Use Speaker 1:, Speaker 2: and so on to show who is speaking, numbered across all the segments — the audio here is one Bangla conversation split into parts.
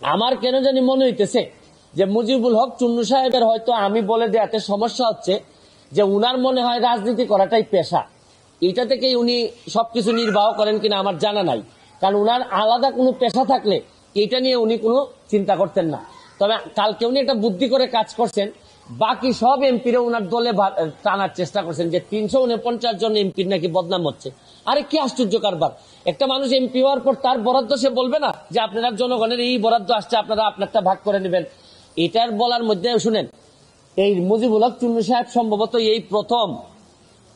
Speaker 1: আমার কেন জানি মনে হইতেছে যে মুজিবুল হক চুন্নু সাহেবের হয়তো আমি বলে দেওয়াতে সমস্যা হচ্ছে যে উনার মনে হয় রাজনীতি করাটাই পেশা। এটা থেকেই উনি সবকিছু নির্বাহ করেন কিনা আমার জানা নাই, কারণ উনার আলাদা কোনো পেশা থাকলে এটা নিয়ে উনি কোনো চিন্তা করতেন না। তবে কালকে উনি একটা বুদ্ধি করে কাজ করছেন, বাকি সব এমপিরা উনার দলে টানার চেষ্টা করছেন যে 349 জন এমপির নাকি বদনাম হচ্ছে। আরে কি আশ্চর্য কারবার! একটা মানুষ এমপি হওয়ার পর তার বরাদ্দ সে বলবে না যে আপনারা জনগণের এই বরাদ্দ আসছে, আপনারা আপনারটা ভাগ করে নেবেন? এটার বলার মধ্যে শুনেন, এই মুজিবুল হক চুন্নু সাহেব সম্ভবত এই প্রথম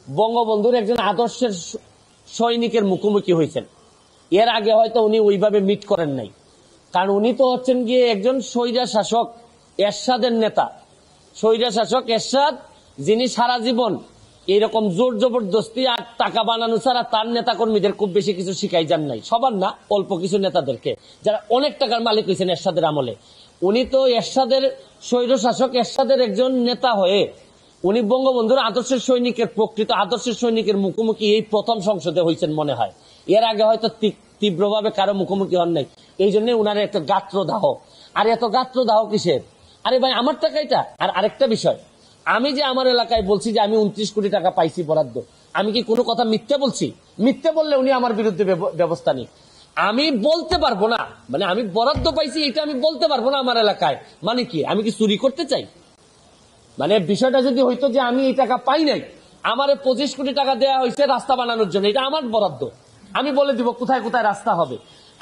Speaker 1: বঙ্গবন্ধুর একজন আদর্শের সৈনিকের মুখোমুখি হয়েছেন। এর আগে হয়তো উনি ওইভাবে মিট করেন নাই, কারণ উনি তো হচ্ছেন গিয়ে একজন স্বৈরা শাসক এরশাদের নেতা। স্বৈরা শাসক এরশাদ, যিনি সারা জীবন এইরকম জোর জবরদস্তি আর টাকা বানানো ছাড়া তার নেতা কর্মীদের খুব বেশি কিছু শিখাই যান নাই, সবার না, অল্প কিছু নেতাদেরকে, যারা অনেক টাকার মালিক হয়েছেন এরশাদের আমলে। উনি তো এরশাদের স্বৈর শাসক এরশাদের একজন নেতা হয়ে উনি বঙ্গবন্ধুর আদর্শের সৈনিকের, প্রকৃত আদর্শের সৈনিকের মুখোমুখি এই প্রথম সংসদে হয়েছেন মনে হয়। এর আগে হয়তো তীব্রভাবে কারো মুখোমুখি হন নাই, এই জন্য উনার একটা গাত্রদাহ। আর এত গাত্রদাহ কিসের? আরে ভাই, আমার টাকা এটা। আর আরেকটা বিষয়, আমি যে আমার এলাকায় বলছি যে আমি 29 কোটি টাকা পাইছি বরাদ্দ, আমি কি কোনো কথা মিথ্যে বলছি? মিথ্যে বললে উনি আমার বিরুদ্ধে ব্যবস্থা নিন। আমি বলতে পারবো না, মানে আমি বরাদ্দ পাইছি এটা আমি বলতে পারবো না আমার এলাকায়, মানে কি আমি কি চুরি করতে চাই? মানে বিষয়টা যদি হইতো যে আমি এই টাকা পাই নাই, আমার 25 কোটি টাকা দেওয়া হয়েছে রাস্তা বানানোর জন্য, এটা আমার বরাদ্দ, আমি বলে দিব কোথায় কোথায় রাস্তা হবে।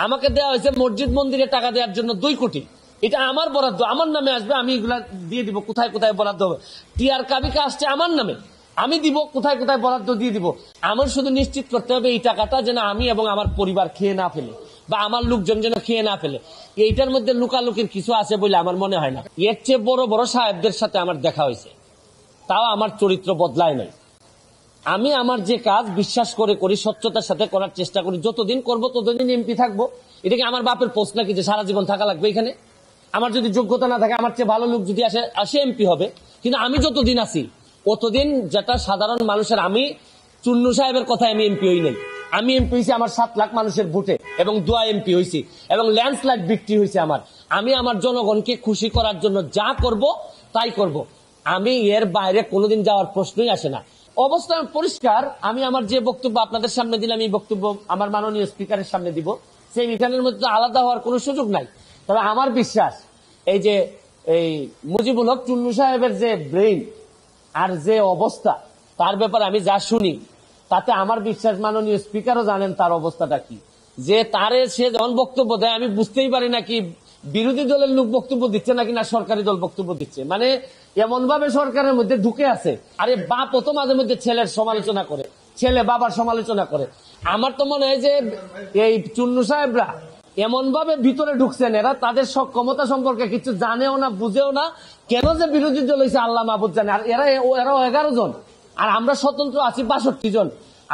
Speaker 1: আমাকে দেওয়া হয়েছে মসজিদ মন্দিরে টাকা দেওয়ার জন্য 2 কোটি, এটা আমার বরাদ্দ, আমার নামে আসবে, আমি এগুলা দিয়ে দিব কোথায় কোথায় বরাদ্দ হবে। টিআর কাবিকা আসছে আমার নামে, আমি দিব কোথায় কোথায় বরাদ্দ দিয়ে দিব। আমার শুধু নিশ্চিত করতে হবে এই টাকাটা যেন আমি এবং আমার পরিবার খেয়ে না ফেলে, বা আমার লোকজন যেন খেয়ে না ফেলে। এইটার মধ্যে লুকালুকির কিছু আছে বলে আমার মনে হয় না। এর চেয়ে বড় বড় সাহেবদের সাথে আমার দেখা হয়েছে, তাও আমার চরিত্র বদলায় নাই। আমি আমার যে কাজ বিশ্বাস করে করি, স্বচ্ছতার সাথে করার চেষ্টা করি, যতদিন করব ততদিন এমপি থাকবো। এটা কি আমার বাপের পোস্ট নাকি যে সারা জীবন থাকা লাগবে এখানে? আমার যদি যোগ্যতা না থাকে, আমার চেয়ে ভালো লোক যদি আসে এমপি হবে, কিন্তু আমি যতদিন আছি অতদিন যেটা সাধারণ মানুষের, আমি চুন্নু সাহেবের কথায় আমি এমপি হই নাই। আমি এমপি হয়েছি আমার 7 লাখ মানুষের ভোটে এবং দোয়া এমপি হয়েছি, এবং ল্যান্ডস্লাইড বিক্রি হয়েছে আমার। আমি আমার জনগণকে খুশি করার জন্য যা করব তাই করব, আমি এর বাইরে কোনোদিন যাওয়ার প্রশ্নই আসে না। অবস্থা পরিষ্কার। আমি আমার যে বক্তব্য আপনাদের সামনে দিলাম, এই বক্তব্য আমার মাননীয় স্পিকারের সামনে দিব, সেই মিটানের মধ্যে আলাদা হওয়ার কোনো সুযোগ নাই। তবে আমার বিশ্বাস, এই যে এই মুজিবুল হক চুন্নু সাহেবের যে ব্রেইন আর যে অবস্থা, তার ব্যাপারে আমি যা শুনি, তাতে আমার বিশ্বাস মাননীয় স্পিকারও জানেন তার অবস্থাটা কি। যে তারে সে যখন বক্তব্য দেয়, আমি বুঝতেই পারি না কি বিরোধী দলের লোক বক্তব্য দিচ্ছে নাকি না সরকারি দল বক্তব্য দিচ্ছে। মানে এমন ভাবে সরকারের মধ্যে ঢুকে আছে। আরে বাপ তো মাঝে মধ্যে ছেলের সমালোচনা করে, ছেলে বাবার সমালোচনা করে। আমার তো মনে হয় যে এই চুন্নু সাহেবরা এমন ভাবে ভিতরে ঢুকছেন, এরা তাদের সক্ষমতা সম্পর্কে কিছু জানেও না, বুঝেও না। কেন যে বিরোধী দল হয়েছে আল্লাহ মাহবুদ জানে। আর এরাও 11 জন, আর আমরা স্বতন্ত্র আছি 62 জন।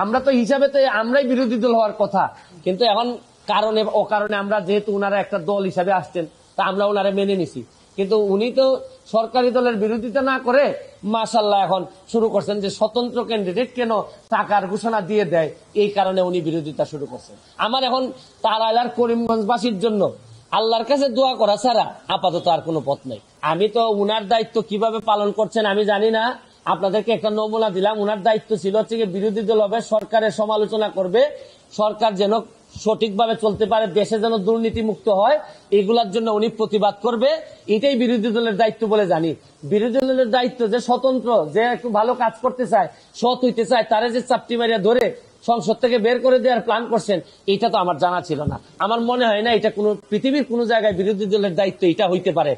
Speaker 1: আমরা তো হিসাবে তো আমরাই বিরোধী দল হওয়ার কথা, কিন্তু এখন কারণে অকারণে আমরা, যেহেতু উনারা একটা দল হিসাবে আসছেন, তা আমরা উনারা মেনে নিছি। কিন্তু উনি তো সরকারি দলের বিরোধিতা না করে মাশাআল্লাহ এখন শুরু করছেন যে স্বতন্ত্র ক্যান্ডিডেট কেন টাকার ঘোষণা দিয়ে দেয়, এই কারণে উনি বিরোধিতা শুরু করছেন। আমার এখন তারাইলার করিমগঞ্জবাসীর জন্য আল্লাহর কাছে দোয়া করা ছাড়া আপাতত আর কোনো পথ নেই। আমি তো উনার দায়িত্ব কিভাবে পালন করছেন আমি জানি না, আপনাদেরকে একটা নমুনা দিলাম। উনার দায়িত্ব ছিল হচ্ছে বিরোধী দল হবে, সরকারের সমালোচনা করবে, সরকার যেন সঠিকভাবে চলতে পারে, দেশে যেন দুর্নীতি মুক্ত হয়, এগুলার জন্য উনি প্রতিবাদ করবে। এটাই বিরোধী দলের দায়িত্ব বলে জানি। বিরোধী দলের দায়িত্ব যে স্বতন্ত্র, যে একটু ভালো কাজ করতে চায়, সৎ হইতে চায়, তারা যে চাপটি মারিয়া ধরে সংসদ থেকে বের করে দেওয়ার প্ল্যান করছেন, এটা তো আমার জানা ছিল না। আমার মনে হয় না এটা কোনো পৃথিবীর কোনো জায়গায় বিরোধী দলের দায়িত্ব এটা হইতে পারে।